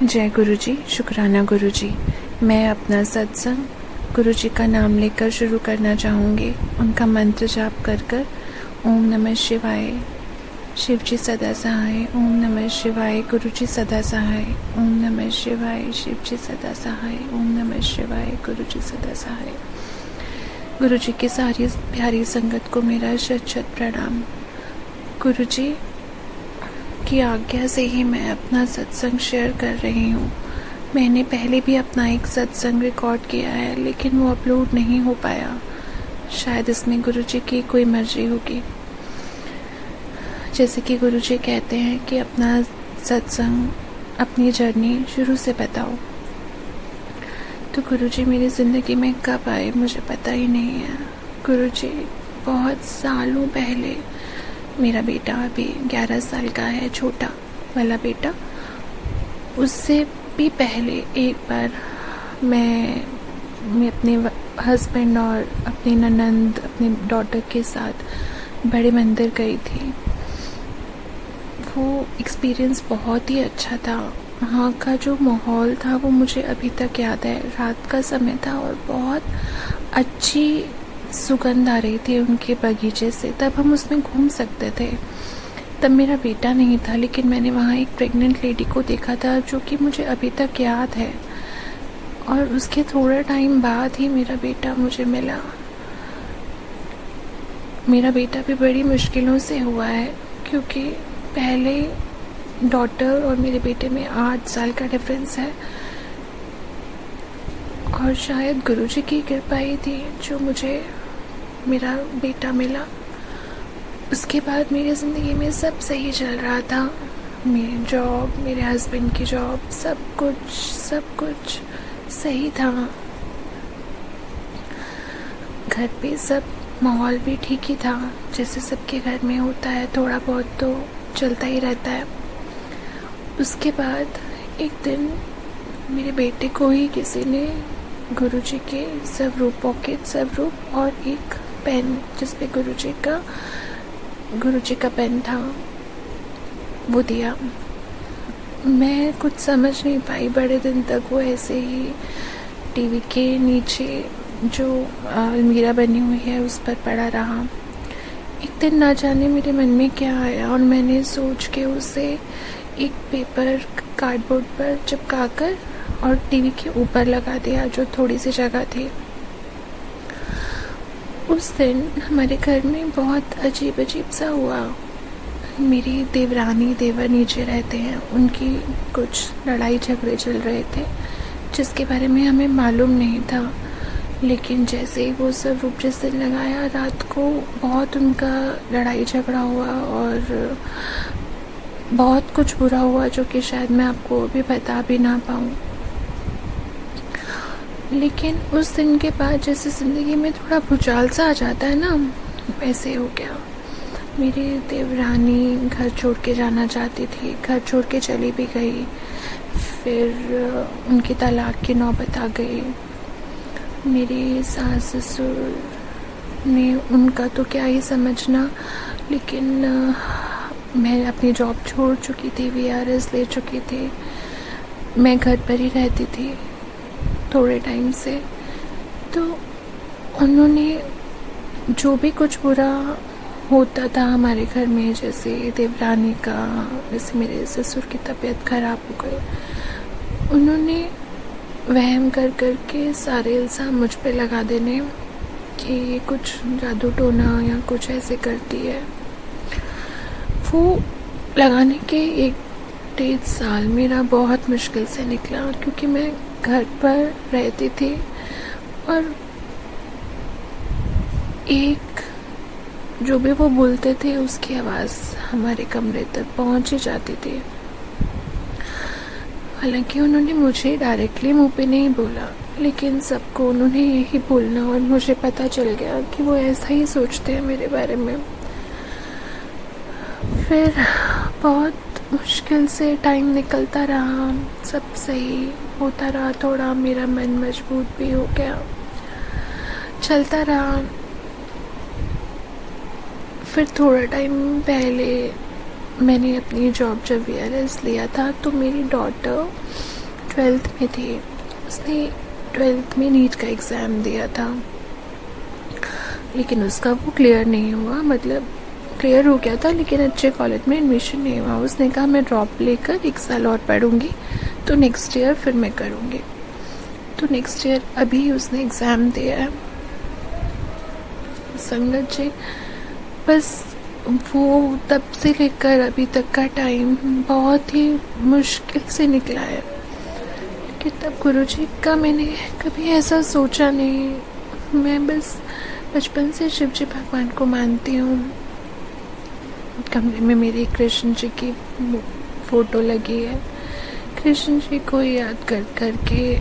जय गुरु जी। शुक्राना गुरु जी। मैं अपना सत्संग गुरु जी का नाम लेकर शुरू करना चाहूँगी। उनका मंत्र जाप कर कर ओम नमः शिवाय, शिव जी सदा सहाय। ओम नमः शिवाय, गुरु जी सदा सहाय। ओम नमः शिवाय, शिव जी सदा सहाय। ओम नमः शिवाय, गुरु जी सदा सहाय। गुरु जी की सारी प्यारी संगत को मेरा शत शत प्रणाम। गुरु जी की आज्ञा से ही मैं अपना सत्संग शेयर कर रही हूँ। मैंने पहले भी अपना एक सत्संग रिकॉर्ड किया है, लेकिन वो अपलोड नहीं हो पाया। शायद इसमें गुरु जी की कोई मर्जी होगी। जैसे कि गुरु जी कहते हैं कि अपना सत्संग, अपनी जर्नी शुरू से बताओ। तो गुरु जी मेरी ज़िंदगी में कब आए मुझे पता ही नहीं है। गुरु जी बहुत सालों पहले, मेरा बेटा अभी 11 साल का है, छोटा वाला बेटा, उससे भी पहले एक बार मैं अपने हस्बैंड और अपनी ननंद, अपनी डॉटर के साथ बड़े मंदिर गई थी। वो एक्सपीरियंस बहुत ही अच्छा था। वहाँ का जो माहौल था वो मुझे अभी तक याद है। रात का समय था और बहुत अच्छी सुगंध आ रही थी उनके बगीचे से। तब हम उसमें घूम सकते थे। तब मेरा बेटा नहीं था, लेकिन मैंने वहाँ एक प्रेग्नेंट लेडी को देखा था, जो कि मुझे अभी तक याद है। और उसके थोड़ा टाइम बाद ही मेरा बेटा मुझे मिला। मेरा बेटा भी बड़ी मुश्किलों से हुआ है, क्योंकि पहले डॉटर और मेरे बेटे में 8 साल का डिफरेंस है। और शायद गुरुजी की कृपा ही थी जो मुझे मेरा बेटा मिला। उसके बाद मेरी ज़िंदगी में सब सही चल रहा था। मेरी जॉब, मेरे हस्बैंड की जॉब, सब कुछ सही था। घर पे सब माहौल भी ठीक ही था, जैसे सबके घर में होता है, थोड़ा बहुत तो चलता ही रहता है। उसके बाद एक दिन मेरे बेटे को ही किसी ने गुरुजी के स्वरूप, पॉकेट स्वरूप और एक पेन, जिस पे गुरुजी का पेन था, वो दिया। मैं कुछ समझ नहीं पाई बड़े दिन तक। वो ऐसे ही टीवी के नीचे जो अलमीरा बनी हुई है उस पर पड़ा रहा। एक दिन ना जाने मेरे मन में क्या आया और मैंने सोच के उसे एक पेपर कार्डबोर्ड पर चिपका कर और टीवी के ऊपर लगा दिया, जो थोड़ी सी जगह थी। उस दिन हमारे घर में बहुत अजीब सा हुआ। मेरी देवरानी देवर नीचे रहते हैं, उनकी कुछ लड़ाई झगड़े चल रहे थे, जिसके बारे में हमें मालूम नहीं था। लेकिन जैसे ही वो स्वरूप जिस दिन लगाया, रात को बहुत उनका लड़ाई झगड़ा हुआ और बहुत कुछ बुरा हुआ, जो कि शायद मैं आपको अभी बता भी ना पाऊँ। लेकिन उस दिन के बाद जैसे ज़िंदगी में थोड़ा भूचाल सा आ जाता है ना, वैसे हो गया। मेरी देवरानी घर छोड़ के जाना चाहती थी, घर छोड़ के चली भी गई। फिर उनकी तलाक की नौबत आ गई। मेरी सास ससुर ने, उनका तो क्या ही समझना, लेकिन मैं अपनी जॉब छोड़ चुकी थी, VRS ले चुकी थी। मैं घर पर ही रहती थी थोड़े टाइम से। तो उन्होंने जो भी कुछ बुरा होता था हमारे घर में, जैसे देवरानी का, जैसे मेरे ससुर की तबीयत खराब हो गई, उन्होंने वहम कर के सारे इल्ज़ाम मुझ पे लगा देने कि ये कुछ जादू टोना या कुछ ऐसे करती है। वो लगाने के 1-1.5 साल मेरा बहुत मुश्किल से निकला, क्योंकि मैं घर पर रहती थी और एक जो भी वो बोलते थे उसकी आवाज़ हमारे कमरे तक पहुंच ही जाती थी। हालांकि उन्होंने मुझे डायरेक्टली मुंह पे नहीं बोला, लेकिन सबको उन्होंने यही बोलना, और मुझे पता चल गया कि वो ऐसा ही सोचते हैं मेरे बारे में। फिर बहुत मुश्किल से टाइम निकलता रहा, सब सही होता रहा। थोड़ा मेरा मन मजबूत भी हो गया, चलता रहा। फिर थोड़ा टाइम पहले मैंने अपनी जॉब जब VRS लिया था, तो मेरी डॉटर ट्वेल्थ में थी, उसने ट्वेल्थ में नीट का एग्ज़ाम दिया था, लेकिन उसका वो क्लियर नहीं हुआ। मतलब क्लियर हो गया था लेकिन अच्छे कॉलेज में एडमिशन नहीं हुआ। उसने कहा मैं ड्रॉप लेकर 1 साल और पढ़ूंगी, तो नेक्स्ट ईयर फिर मैं करूँगी। तो नेक्स्ट ईयर अभी उसने एग्ज़ाम दिया है। संगत जी, बस वो तब से लेकर अभी तक का टाइम बहुत ही मुश्किल से निकला है कि तब गुरुजी का मैंने कभी ऐसा सोचा नहीं। मैं बस बचपन से शिव जी भगवान को मानती हूँ। कमरे में मेरी कृष्ण जी की फ़ोटो लगी है। कृष्ण जी को याद कर कर के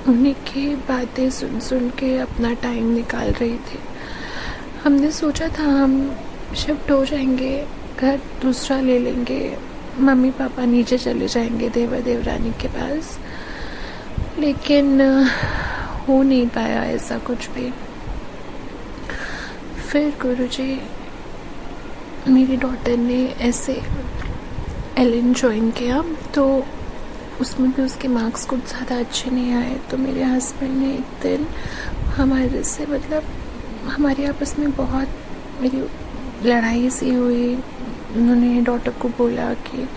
उन्हीं की बातें सुन सुन के अपना टाइम निकाल रही थी। हमने सोचा था हम शिफ्ट हो जाएंगे, घर दूसरा ले लेंगे, मम्मी पापा नीचे चले जाएंगे देवा देवरानी के पास, लेकिन हो नहीं पाया ऐसा कुछ भी। फिर गुरुजी, मेरी डॉटर ने ऐसे एलन ज्वाइन किया, तो उसमें भी उसके मार्क्स कुछ ज़्यादा अच्छे नहीं आए। तो मेरे हस्बैंड ने एक दिन हमारे से मतलब हमारे आपस में बहुत मेरी लड़ाई सी हुई। उन्होंने डॉटर को बोला कि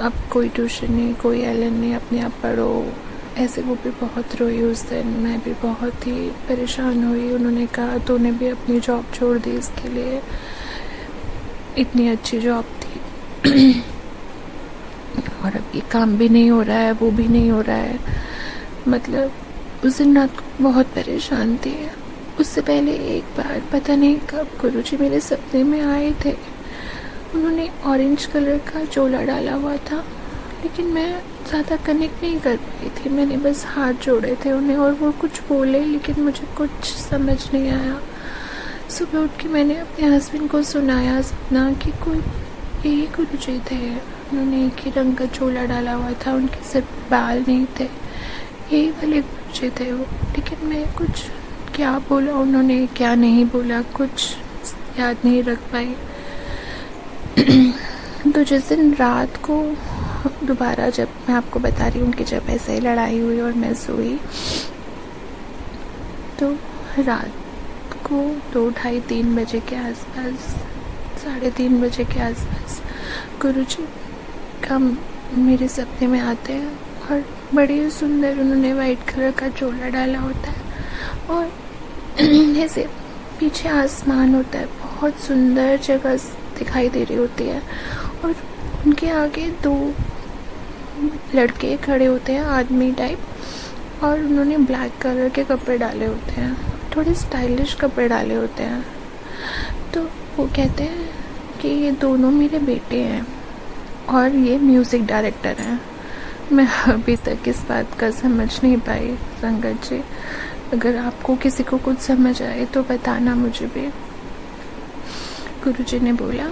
अब कोई ट्यूशन नहीं, कोई एलन नहीं, अपने आप पढ़ो। ऐसे वो भी बहुत रोई उस दिन, मैं भी बहुत ही परेशान हुई। उन्होंने कहा तूने भी अपनी जॉब छोड़ दी इसके लिए, इतनी अच्छी जॉब थी और अब ये काम भी नहीं हो रहा है, वो भी नहीं हो रहा है। मतलब उस दिन रात को बहुत परेशान थी। उससे पहले एक बार पता नहीं कब गुरुजी मेरे सपने में आए थे। उन्होंने ऑरेंज कलर का चोला डाला हुआ था, लेकिन मैं ज़्यादा कनेक्ट नहीं कर पाई थी। मैंने बस हाथ जोड़े थे उन्हें और वो कुछ बोले, लेकिन मुझे कुछ समझ नहीं आया। सुबह उठ के मैंने अपने हस्बैंड को सुनाया सपना कि कोई यही गुरुजी थे। उन्होंने एक ही रंग का चोला डाला हुआ था, उनके सिर पे बाल नहीं थे, यही वाले गुरुजी थे वो। लेकिन मैं कुछ क्या बोला उन्होंने, क्या नहीं बोला, कुछ याद नहीं रख पाई। तो जिस दिन रात को दोबारा, जब मैं आपको बता रही हूँ कि जब ऐसे ही लड़ाई हुई और मैं सोई, तो रात को 2, ढाई, 3 बजे के आसपास, 3:30 बजे के आसपास गुरुजी का मेरे सपने में आते हैं और बड़ी सुंदर उन्होंने वाइट कलर का चोला डाला होता है और ऐसे पीछे आसमान होता है, बहुत सुंदर जगह दिखाई दे रही होती है और उनके आगे 2 लड़के खड़े होते हैं, आदमी टाइप, और उन्होंने ब्लैक कलर के कपड़े डाले होते हैं, थोड़े स्टाइलिश कपड़े डाले होते हैं। तो वो कहते हैं कि ये दोनों मेरे बेटे हैं और ये म्यूज़िक डायरेक्टर हैं। मैं अभी तक इस बात का समझ नहीं पाई। संगत जी, अगर आपको किसी को कुछ समझ आए तो बताना मुझे भी। गुरुजी ने बोला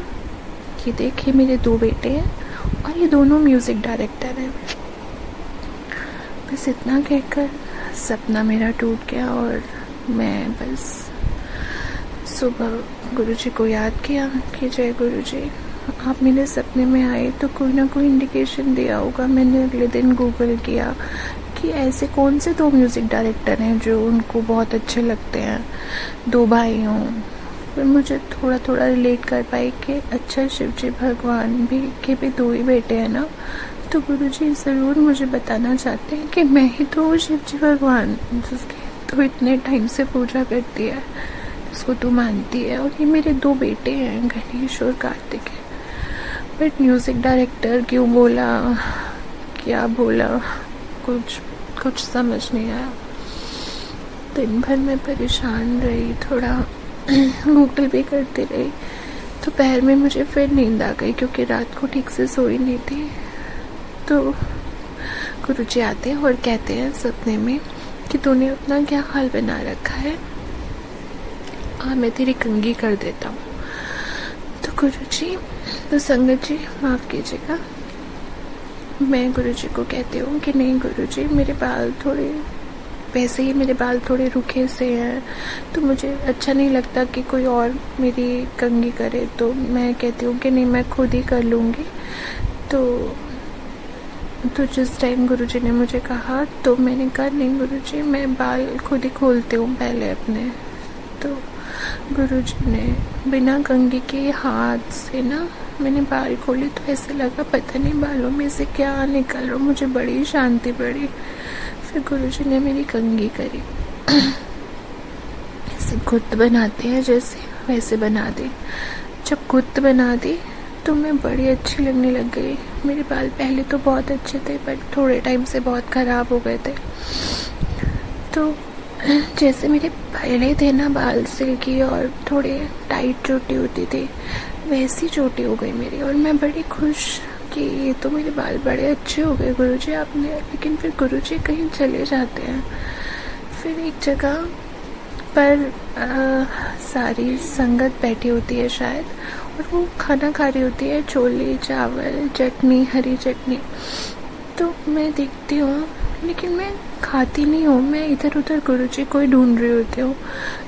कि देखिए मेरे 2 बेटे हैं और ये दोनों म्यूज़िक डायरेक्टर हैं। बस इतना कहकर सपना मेरा टूट गया और मैं बस सुबह गुरुजी को याद किया कि जय गुरुजी, आप मेरे सपने में आए तो कोई ना कोई इंडिकेशन दिया होगा। मैंने अगले दिन गूगल किया कि ऐसे कौन से 2 म्यूज़िक डायरेक्टर हैं जो उनको बहुत अच्छे लगते हैं, 2 भाई हों। फिर मुझे थोड़ा थोड़ा रिलेट कर पाई कि अच्छा शिव जी भगवान भी के भी 2 ही बेटे हैं ना, तो गुरुजी ज़रूर मुझे बताना चाहते हैं कि मैं ही तो शिव जी भगवान जिसकी तो इतने टाइम से पूजा करती है, जिसको तू मानती है, और ये मेरे 2 बेटे हैं, गणेश और कार्तिक है। बट म्यूज़िक डायरेक्टर क्यों बोला, क्या बोला, कुछ समझ नहीं आया। दिन भर मैं परेशान रही, थोड़ा गूगल भी करती रही। दोपहर में मुझे फिर नींद आ गई क्योंकि रात को ठीक से सोई नहीं थी। तो गुरुजी आते हैं और कहते हैं सपने में कि तूने अपना क्या हाल बना रखा है, मैं तेरी कंघी कर देता हूँ। तो गुरुजी, तो संगत जी माफ़ कीजिएगा, मैं गुरुजी को कहती हूँ कि नहीं गुरुजी, मेरे बाल थोड़े वैसे ही मेरे बाल थोड़े रुखे से हैं, तो मुझे अच्छा नहीं लगता कि कोई और मेरी कंघी करे। तो मैं कहती हूँ कि नहीं, मैं खुद ही कर लूँगी। तो तो जिस टाइम गुरुजी ने मुझे कहा तो मैंने कहा नहीं गुरुजी, मैं बाल खुद ही खोलती हूँ पहले अपने। तो गुरुजी ने बिना कंघी के हाथ से ना मैंने बाल खोले, तो ऐसे लगा पता नहीं बालों में से क्या निकल रहा, मुझे बड़ी शांति पड़ी। फिर गुरुजी ने मेरी कंघी करी, ऐसे गुत्त बनाते हैं जैसे वैसे बना दी। जब गुत्त बना दी तो मैं बड़ी अच्छी लगने लग गई। मेरे बाल पहले तो बहुत अच्छे थे बट थोड़े टाइम से बहुत ख़राब हो गए थे। तो जैसे मेरे पहले थे ना बाल सिल्की और थोड़े टाइट चोटी होती थी, वैसी चोटी हो गई मेरी। और मैं बड़ी खुश कि ये तो मेरे बाल बड़े अच्छे हो गए गुरुजी आपने। लेकिन फिर गुरुजी कहीं चले जाते हैं। फिर एक जगह पर सारी संगत बैठी होती है शायद, और वो खाना खा रही होती है, छोले चावल चटनी हरी चटनी। तो मैं देखती हूँ लेकिन मैं खाती नहीं हूँ, मैं इधर उधर गुरुजी को ही ढूंढ रही होती हूँ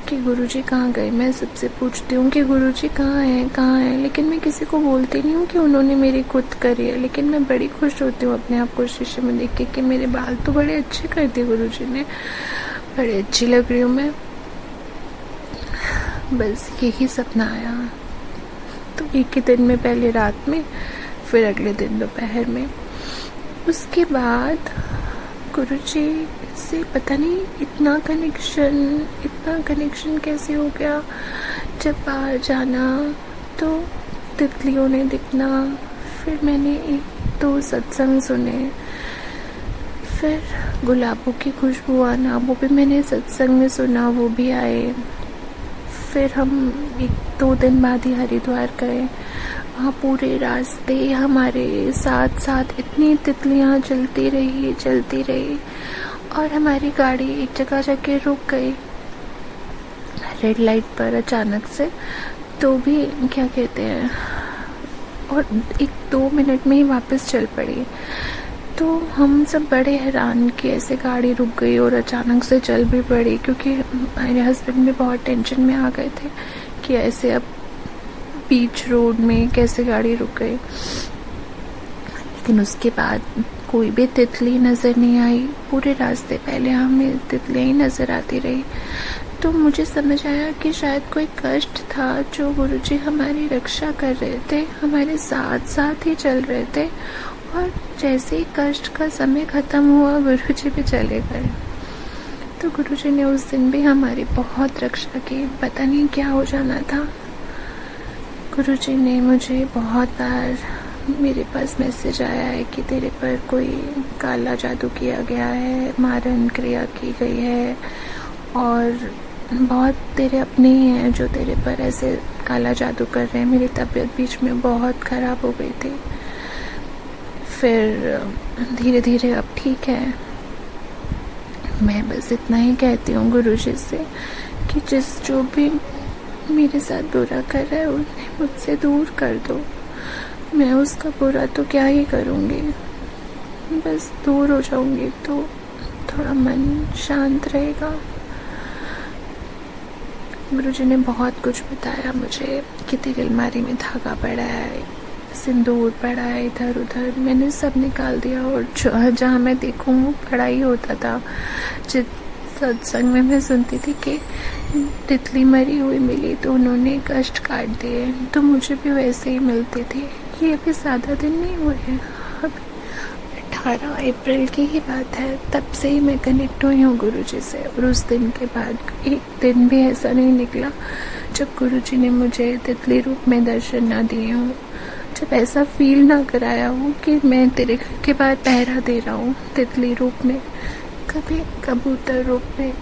कि गुरुजी कहाँ गए। मैं सबसे पूछती हूँ कि गुरुजी कहाँ हैं, लेकिन मैं किसी को बोलती नहीं हूँ कि उन्होंने मेरी गुत्त करी है। लेकिन मैं बड़ी खुश होती हूँ अपने आप को शीशे में देख के कि मेरे बाल तो बड़े अच्छे कर दिए गुरुजी ने, बड़े अच्छी लग रही हूँ मैं। बस यही सपना आया। तो एक ही दिन में, पहले रात में, फिर अगले दिन दोपहर में। उसके बाद गुरुजी से पता नहीं इतना कनेक्शन कैसे हो गया। जब बाहर जाना तो तितलियों ने दिखना, फिर मैंने 1-2 सत्संग सुने, फिर गुलाबों की खुशबू आना, वो भी मैंने सत्संग में सुना, वो भी आए। फिर हम 1-2 दिन बाद ही हरिद्वार गए। वहाँ पूरे रास्ते हमारे साथ साथ इतनी तितलियाँ चलती रही और हमारी गाड़ी एक जगह जाके रुक गई रेड लाइट पर अचानक से। तो भी क्या कहते हैं, और 1-2 मिनट में ही वापस चल पड़ी। तो हम सब बड़े हैरान कि ऐसे गाड़ी रुक गई और अचानक से चल भी पड़ी, क्योंकि मेरे हस्बैंड भी बहुत टेंशन में आ गए थे कि ऐसे अब बीच रोड में कैसे गाड़ी रुक गई। लेकिन उसके बाद कोई भी तितली नज़र नहीं आई पूरे रास्ते, पहले हमें तितलियाँ ही नज़र आती रही। तो मुझे समझ आया कि शायद कोई कष्ट था जो गुरुजी हमारी रक्षा कर रहे थे, हमारे साथ साथ ही चल रहे थे। और जैसे ही कष्ट का समय ख़त्म हुआ गुरुजी भी चले गए। तो गुरुजी ने उस दिन भी हमारी बहुत रक्षा की, पता नहीं क्या हो जाना था। गुरुजी ने मुझे बहुत बार, मेरे पास मैसेज आया है कि तेरे पर कोई काला जादू किया गया है, मारन क्रिया की गई है, और बहुत तेरे अपने ही हैं जो तेरे पर ऐसे काला जादू कर रहे हैं। मेरी तबीयत बीच में बहुत ख़राब हो गई थी, फिर धीरे धीरे अब ठीक है। मैं बस इतना ही कहती हूँ गुरुजी से कि जो भी मेरे साथ बुरा कर रहा है उन्हें मुझसे दूर कर दो। मैं उसका बुरा तो क्या ही करूँगी, बस दूर हो जाऊँगी तो थोड़ा मन शांत रहेगा। गुरुजी ने बहुत कुछ बताया मुझे कि तेरी अलमारी में धागा पड़ा है, सिंदूर पड़ा है इधर उधर। मैंने सब निकाल दिया और जहाँ मैं देखूँ वो पड़ा ही होता था। जिस सत्संग में मैं सुनती थी कि तितली मरी हुई मिली तो उन्होंने कष्ट काट दिए, तो मुझे भी वैसे ही मिलती थी। ये अभी ज़्यादा दिन नहीं हुए हैं, अभी 18 अप्रैल की ही बात है, तब से ही मैं कनेक्ट हुई हूँ गुरुजी से। और उस दिन के बाद एक दिन भी ऐसा नहीं निकला जब गुरुजी ने मुझे तितली रूप में दर्शन ना दिए हों, जब ऐसा फील ना कराया हो कि मैं तेरे घर के बाहर पहरा दे रहा हूँ तितली रूप में, कभी कबूतर रूप में।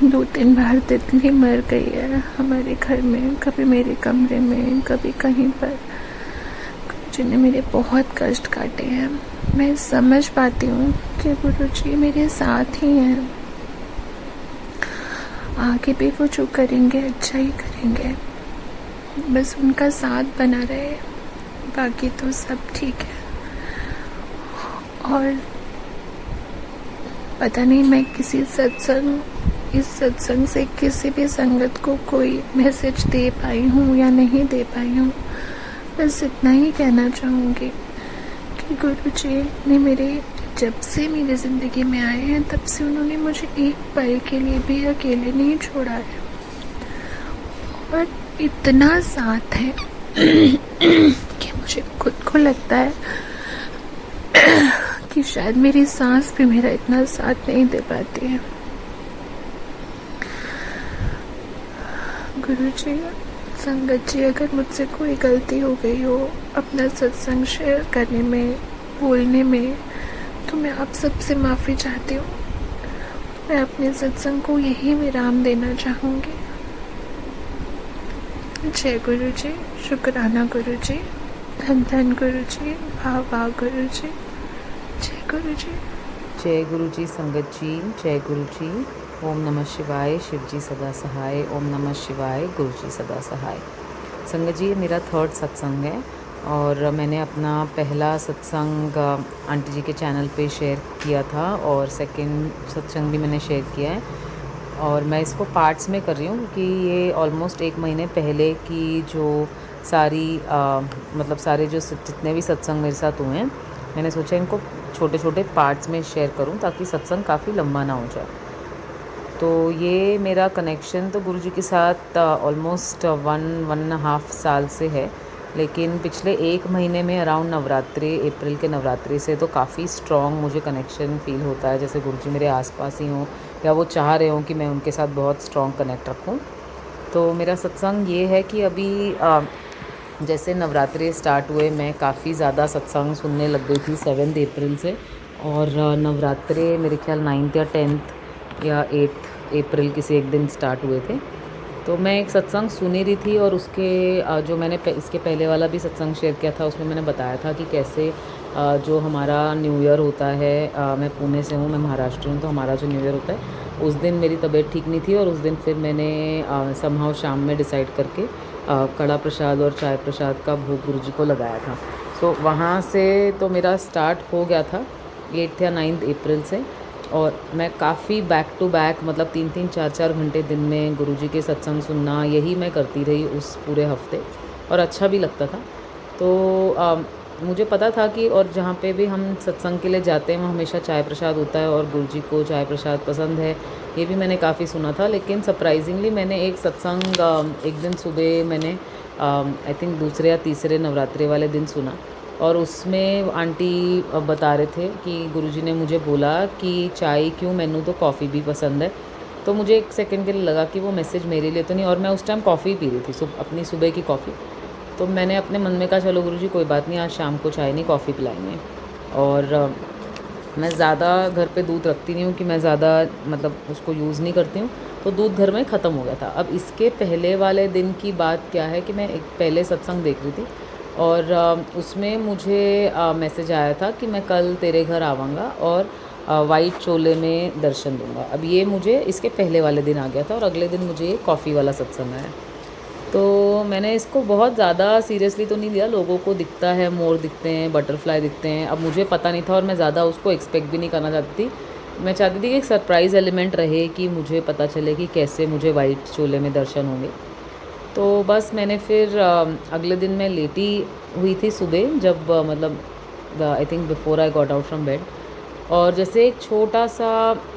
2-3 बार तितली मर गई है हमारे घर में, कभी मेरे कमरे में, कभी कहीं पर। गुरुजी ने मेरे बहुत कष्ट काटे हैं। मैं समझ पाती हूँ कि गुरुजी मेरे साथ ही हैं, आगे भी वो जो करेंगे अच्छा ही करेंगे, बस उनका साथ बना रहे, बाकी तो सब ठीक है। और पता नहीं मैं इस सत्संग से किसी भी संगत को कोई मैसेज दे पाई हूँ या नहीं दे पाई हूँ। बस इतना ही कहना चाहूँगी कि गुरुजी ने मेरे जब से मेरी ज़िंदगी में आए हैं तब से उन्होंने मुझे एक पल के लिए भी अकेले नहीं छोड़ा है, और इतना साथ है कि मुझे खुद को लगता है कि शायद मेरी सांस भी मेरा इतना साथ नहीं दे पाती है। गुरुजी, संगत जी, अगर मुझसे कोई गलती हो गई हो अपना सत्संग शेयर करने में, बोलने में, तो मैं आप सबसे माफ़ी चाहती हूँ। मैं अपने सत्संग को यही विराम देना चाहूँगी। जय गुरुजी, शुक्राना गुरुजी, धन धन गुरुजी, वाह वाह गुरुजी, जय गुरुजी। जय गुरुजी संगत जी, जय गुरुजी। ओम नमः शिवाय, शिव जी सदा सहाय। ओम नमः शिवाय, गुरु जी सदा सहाय। संगत जी, ये मेरा थर्ड सत्संग है और मैंने अपना पहला सत्संग आंटी जी के चैनल पे शेयर किया था और सेकंड सत्संग भी मैंने शेयर किया है, और मैं इसको पार्ट्स में कर रही हूँ क्योंकि ये ऑलमोस्ट 1 महीने पहले की जो सारी मतलब सारे जो जितने भी सत्संग मेरे साथ हुए हैं, मैंने सोचा इनको छोटे छोटे पार्ट्स में शेयर करूँ ताकि सत्संग काफ़ी लंबा ना हो जाए। तो ये मेरा कनेक्शन तो गुरुजी के साथ ऑलमोस्ट 1.5 साल से है, लेकिन पिछले 1 महीने में अराउंड नवरात्रि, अप्रैल के नवरात्रि से तो काफ़ी स्ट्रॉन्ग मुझे कनेक्शन फ़ील होता है, जैसे गुरुजी मेरे आसपास ही हों या वो चाह रहे हों कि मैं उनके साथ बहुत स्ट्रॉन्ग कनेक्ट रखूं। तो मेरा सत्संग ये है कि अभी जैसे नवरात्रि स्टार्ट हुए मैं काफ़ी ज़्यादा सत्संग सुनने लग गई थी 7 अप्रैल से, और नवरात्रि मेरे ख्याल 9 या 10 या 8 अप्रैल किसी एक दिन स्टार्ट हुए थे। तो मैं एक सत्संग सुनी रही थी और उसके जो मैंने इसके पहले वाला भी सत्संग शेयर किया था उसमें मैंने बताया था कि कैसे जो हमारा न्यू ईयर होता है, मैं पुणे से हूँ, मैं महाराष्ट्र हूँ, तो हमारा जो न्यू ईयर होता है उस दिन मेरी तबीयत ठीक नहीं थी और उस दिन फिर मैंने समहाउ शाम में डिसाइड करके कड़ा प्रसाद और चाय प्रसाद का भोग गुरुजी को लगाया था। सो वहाँ से तो मेरा स्टार्ट हो गया था 8 या 9 अप्रैल से, और मैं काफ़ी बैक टू बैक मतलब 3-3 4-4 घंटे दिन में गुरुजी के सत्संग सुनना यही मैं करती रही उस पूरे हफ्ते, और अच्छा भी लगता था। तो मुझे पता था कि और जहाँ पे भी हम सत्संग के लिए जाते हैं वहाँ हमेशा चाय प्रसाद होता है और गुरुजी को चाय प्रसाद पसंद है, ये भी मैंने काफ़ी सुना था। लेकिन सरप्राइजिंगली मैंने एक सत्संग एक दिन सुबह मैंने आई थिंक दूसरे या तीसरे नवरात्रि वाले दिन सुना, और उसमें आंटी बता रहे थे कि गुरुजी ने मुझे बोला कि चाय क्यों, मैनू तो कॉफ़ी भी पसंद है। तो मुझे एक सेकंड के लिए लगा कि वो मैसेज मेरे लिए तो नहीं, और मैं उस टाइम कॉफ़ी पी रही थी, अपनी सुबह की कॉफ़ी। तो मैंने अपने मन में कहा चलो गुरुजी कोई बात नहीं, आज शाम को चाय नहीं कॉफ़ी पिलाएंगे। और मैं ज़्यादा घर पे दूध रखती नहीं हूँ कि मैं ज़्यादा मतलब उसको यूज़ नहीं करती हूँ, तो दूध घर में ख़त्म हो गया था। अब इसके पहले वाले दिन की बात क्या है कि मैं एक पहले सत्संग देख रही थी और उसमें मुझे मैसेज आया था कि मैं कल तेरे घर आवाँगा और वाइट चोले में दर्शन दूँगा। अब ये मुझे इसके पहले वाले दिन आ गया था और अगले दिन मुझे ये कॉफ़ी वाला सत्संग आया। तो मैंने इसको बहुत ज़्यादा सीरियसली तो नहीं लिया, लोगों को दिखता है मोर दिखते हैं, बटरफ्लाई दिखते हैं, अब मुझे पता नहीं था और मैं ज़्यादा उसको एक्सपेक्ट भी नहीं करना चाहती थी। मैं चाहती थी कि एक सरप्राइज़ एलिमेंट रहे कि मुझे पता चले कि कैसे मुझे वाइट चोले में दर्शन होंगे। तो बस मैंने फिर अगले दिन मैं लेटी हुई थी सुबह जब मतलब I think before I got out from bed, और जैसे एक छोटा सा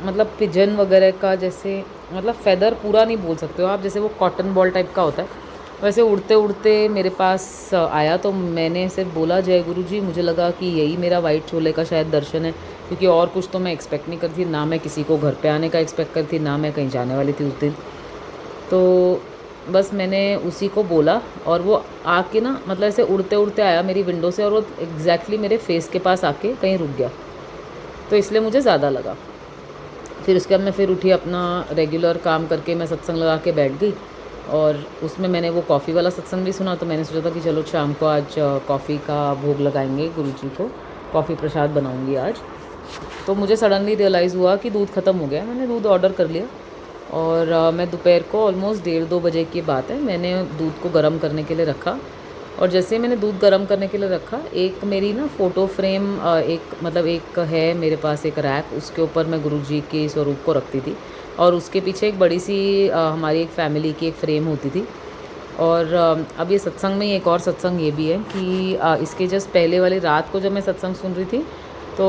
मतलब पिजन वगैरह का, जैसे मतलब फेदर पूरा नहीं बोल सकते हो आप, जैसे वो कॉटन बॉल टाइप का होता है वैसे उड़ते उड़ते मेरे पास आया। तो मैंने सिर्फ बोला जय गुरु जी, मुझे लगा कि यही मेरा वाइट चोले का शायद दर्शन है, क्योंकि और कुछ तो मैं एक्सपेक्ट नहीं करती, ना मैं किसी को घर पे आने का एक्सपेक्ट करती, ना मैं कहीं जाने वाली थी उस दिन। तो बस मैंने उसी को बोला और वो आके ना मतलब ऐसे उड़ते उड़ते आया मेरी विंडो से और वो एग्जैक्टली मेरे फेस के पास आके कहीं रुक गया, तो इसलिए मुझे ज़्यादा लगा। फिर उसके बाद मैं फिर उठी, अपना रेगुलर काम करके मैं सत्संग लगा के बैठ गई, और उसमें मैंने वो कॉफ़ी वाला सत्संग भी सुना। तो मैंने सोचा था कि चलो शाम को आज कॉफ़ी का भोग लगाएंगे गुरुजी को, कॉफ़ी प्रसाद बनाऊंगी आज। तो मुझे सडनली रियलाइज़ हुआ कि दूध ख़त्म हो गया। मैंने दूध ऑर्डर कर लिया और मैं दोपहर को ऑलमोस्ट 1:30-2 बजे की बात है, मैंने दूध को गर्म करने के लिए रखा, और जैसे ही मैंने दूध गर्म करने के लिए रखा, एक मेरी ना फ़ोटो फ्रेम एक मतलब एक है मेरे पास एक रैक, उसके ऊपर मैं गुरुजी के स्वरूप को रखती थी और उसके पीछे एक बड़ी सी हमारी एक फ़ैमिली की एक फ़्रेम होती थी, और अब ये सत्संग में एक और सत्संग ये भी है कि इसके जस्ट पहले वाली रात को जब मैं सत्संग सुन रही थी तो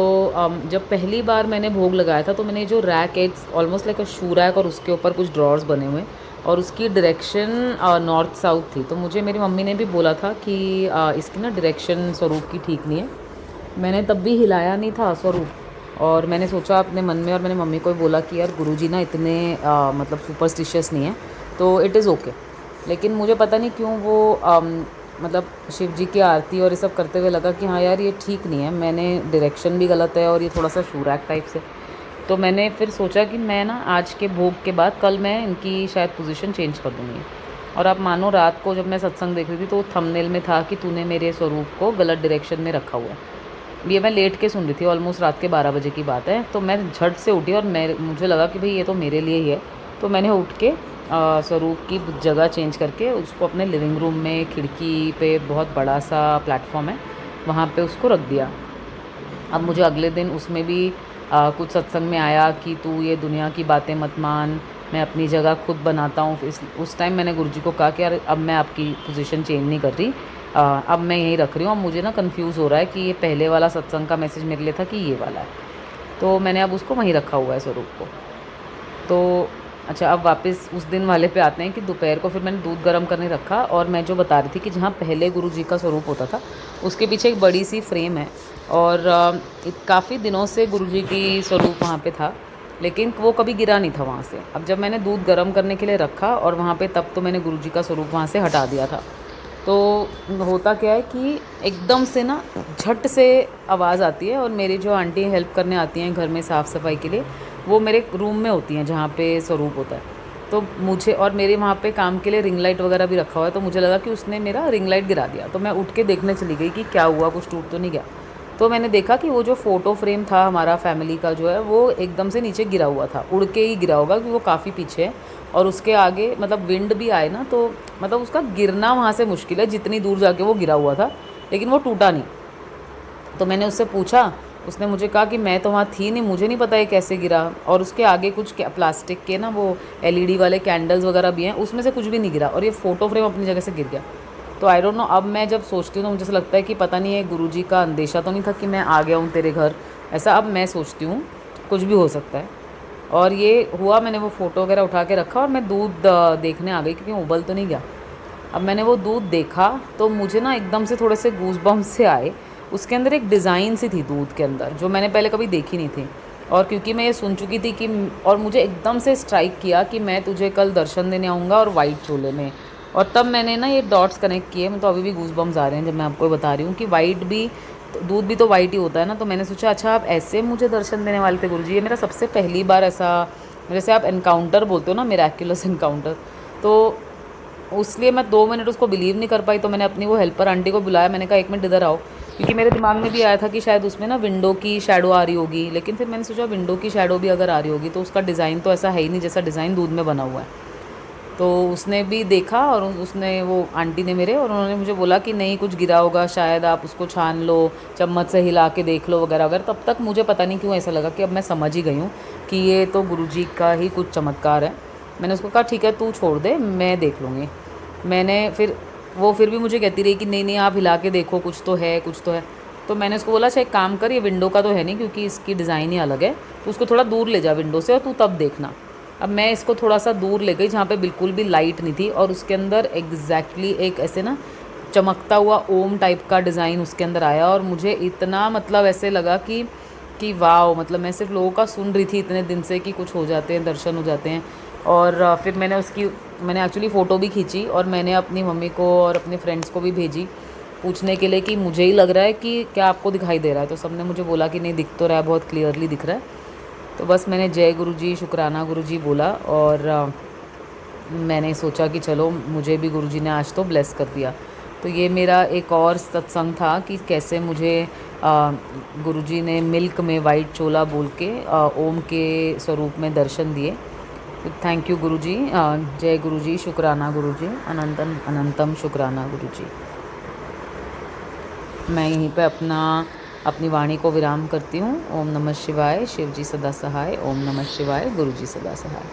जब पहली बार मैंने भोग लगाया था तो मैंने जो rack it's almost like a shoe rack और उसके ऊपर कुछ ड्रॉर्स बने हुए और उसकी डायरेक्शन नॉर्थ साउथ थी। तो मुझे मेरी मम्मी ने भी बोला था कि इसकी ना डायरेक्शन स्वरूप की ठीक नहीं है। मैंने तब भी हिलाया नहीं था स्वरूप और मैंने सोचा अपने मन में और मैंने मम्मी को भी बोला कि यार गुरुजी ना इतने मतलब सुपरस्टिशियस नहीं है तो इट इज़ ओके। लेकिन मुझे पता नहीं क्यों वो मतलब शिव जी की आरती और ये सब करते हुए लगा कि हाँ यार ये ठीक नहीं है, मैंने डायरेक्शन भी गलत है और ये थोड़ा सा शूरैक टाइप से। तो मैंने फिर सोचा कि मैं ना आज के भोग के बाद कल मैं इनकी शायद पोजीशन चेंज कर दूँगी। और आप मानो रात को जब मैं सत्संग देख रही थी तो थंबनेल में था कि तूने मेरे स्वरूप को गलत डायरेक्शन में रखा हुआ है। ये मैं लेट के सुन रही थी, ऑलमोस्ट रात के 12 बजे की बात है। तो मैं झट से उठी और मुझे लगा कि भाई ये तो मेरे लिए ही है। तो मैंने उठ के स्वरूप की जगह चेंज करके उसको अपने लिविंग रूम में खिड़की पे बहुत बड़ा सा प्लेटफॉर्म है वहाँ पे उसको रख दिया। अब मुझे अगले दिन उसमें भी कुछ सत्संग में आया कि तू ये दुनिया की बातें मत मान, मैं अपनी जगह खुद बनाता हूँ। उस टाइम मैंने गुरुजी को कहा कि यार अब मैं आपकी पोजीशन चेंज नहीं कर रही, अब मैं यहीं रख रही हूँ। अब मुझे ना कंफ्यूज हो रहा है कि ये पहले वाला सत्संग का मैसेज मेरे लिए था कि ये वाला है। तो मैंने अब उसको वहीं रखा हुआ है स्वरूप को। तो अच्छा, अब वापस उस दिन वाले पे आते हैं कि दोपहर को फिर मैंने दूध गर्म करने रखा और मैं जो बता रही थी कि जहाँ पहले गुरुजी का स्वरूप होता था उसके पीछे एक बड़ी सी फ्रेम है और काफ़ी दिनों से गुरुजी की स्वरूप वहाँ पे था लेकिन वो कभी गिरा नहीं था वहाँ से। अब जब मैंने दूध गर्म करने के लिए रखा और वहाँ पे तब तो मैंने गुरुजी का स्वरूप वहाँ से हटा दिया था। तो होता क्या है कि एकदम से ना झट से आवाज़ आती है और मेरी जो आंटी हेल्प करने आती हैं घर में साफ़ सफाई के लिए वो मेरे रूम में होती हैं जहाँ पे स्वरूप होता है। तो मुझे और मेरे वहाँ पे काम के लिए रिंग लाइट वगैरह भी रखा हुआ है तो मुझे लगा कि उसने मेरा रिंग लाइट गिरा दिया। तो मैं उठ के देखने चली गई कि क्या हुआ, कुछ टूट तो नहीं गया। तो मैंने देखा कि वो जो फ़ोटो फ्रेम था हमारा फैमिली का जो है वो एकदम से नीचे गिरा हुआ था, उड़ के ही गिरा होगा क्योंकि वो काफ़ी पीछे है और उसके आगे मतलब विंड भी आए ना तो मतलब उसका गिरना वहाँ से मुश्किल है, जितनी दूर जाके वो गिरा हुआ था लेकिन वो टूटा नहीं। तो मैंने उससे पूछा, उसने मुझे कहा कि मैं तो वहाँ थी नहीं, मुझे नहीं पता ये कैसे गिरा। और उसके आगे कुछ प्लास्टिक के ना वो एलईडी वाले कैंडल्स वगैरह भी हैं, उसमें से कुछ भी नहीं गिरा और ये फ़ोटो फ्रेम अपनी जगह से गिर गया। तो आई डोंट नो, अब मैं जब सोचती हूँ तो मुझे ऐसा लगता है कि पता नहीं ये गुरुजी का अंदेशा तो नहीं था कि मैं आ गया हूँ तेरे घर, ऐसा अब मैं सोचती हूँ, कुछ भी हो सकता है। और ये हुआ, मैंने वो फ़ोटो वगैरह उठा के रखा और मैं दूध देखने आ गई क्योंकि उबल तो नहीं गया। अब मैंने वो दूध देखा तो मुझे ना एकदम से थोड़े से गूज़बम्स से आए। उसके अंदर एक डिज़ाइन सी थी दूध के अंदर जो मैंने पहले कभी देखी नहीं थी। और क्योंकि मैं ये सुन चुकी थी कि और मुझे एकदम से स्ट्राइक किया कि मैं तुझे कल दर्शन देने आऊँगा और वाइट चोले में। और तब मैंने ना ये डॉट्स कनेक्ट किए। मैं तो अभी भी गूज़बम्स आ रहे हैं जब मैं आपको बता रही हूँ कि वाइट भी तो दूध भी तो वाइट ही होता है ना। तो मैंने सोचा अच्छा आप ऐसे मुझे दर्शन देने वाले थे गुरुजी। ये मेरा सबसे पहली बार ऐसा, जैसे आप एनकाउंटर बोलते हो ना, मिराक्युलस एनकाउंटर, तो इसलिए मैं 2 मिनट उसको बिलीव नहीं कर पाई। तो मैंने अपनी वो हेल्पर आंटी को बुलाया, मैंने कहा 1 मिनट इधर आओ, क्योंकि मेरे दिमाग में भी आया था कि शायद उसमें ना विंडो की शैडो आ रही होगी। लेकिन फिर मैंने सोचा विंडो की शैडो भी अगर आ रही होगी तो उसका डिज़ाइन तो ऐसा है ही नहीं जैसा डिज़ाइन दूध में बना हुआ है। तो उसने भी देखा और उसने, वो आंटी ने मेरे, और उन्होंने मुझे बोला कि नहीं कुछ गिरा होगा शायद, आप उसको छान लो, चम्मच से हिला के देख लो वगैरह वगैरह। तब तक मुझे पता नहीं क्यों ऐसा लगा कि अब मैं समझ ही गई हूँ कि ये तो गुरुजी का ही कुछ चमत्कार है। मैंने उसको कहा ठीक है तू छोड़ दे, मैं देख लूँगी। मैंने फिर भी मुझे कहती रही कि नहीं नहीं आप हिला के देखो, कुछ तो है कुछ तो है। तो मैंने उसको बोला अच्छा एक काम कर, ये विंडो का तो है नहीं क्योंकि इसकी डिज़ाइन ही अलग है, तो उसको थोड़ा दूर ले जा विंडो से और तू तब देखना। अब मैं इसको थोड़ा सा दूर ले गई जहाँ पे बिल्कुल भी लाइट नहीं थी और उसके अंदर एग्जैक्टली एक ऐसे ना चमकता हुआ ओम टाइप का डिज़ाइन उसके अंदर आया। और मुझे इतना मतलब ऐसे लगा कि वाह, मतलब मैं सिर्फ लोगों का सुन रही थी इतने दिन से कि कुछ हो जाते हैं, दर्शन हो जाते हैं। और फिर मैंने एक्चुअली फ़ोटो भी खींची और मैंने अपनी मम्मी को और अपने फ्रेंड्स को भी भेजी पूछने के लिए कि मुझे ही लग रहा है कि क्या आपको दिखाई दे रहा है। तो सबने मुझे बोला कि नहीं दिख तो रहा है, बहुत क्लियरली दिख रहा है। तो बस मैंने जय गुरुजी, शुक्राना गुरुजी बोला और मैंने सोचा कि चलो मुझे भी गुरुजी ने आज तो ब्लेस कर दिया। तो ये मेरा एक और सत्संग था कि कैसे मुझे गुरुजी ने मिल्क में वाइट चोला बोल के ओम के स्वरूप में दर्शन दिए। तो थैंक यू गुरुजी, जय गुरुजी, शुक्राना गुरुजी, अनंतम अनंतम शुक्राना गुरुजी। मैं यहीं पे अपनी वाणी को विराम करती हूँ। ओम नमः शिवाय, शिव जी सदा सहाय। ओम नमः शिवाय, गुरु जी सदा सहाय।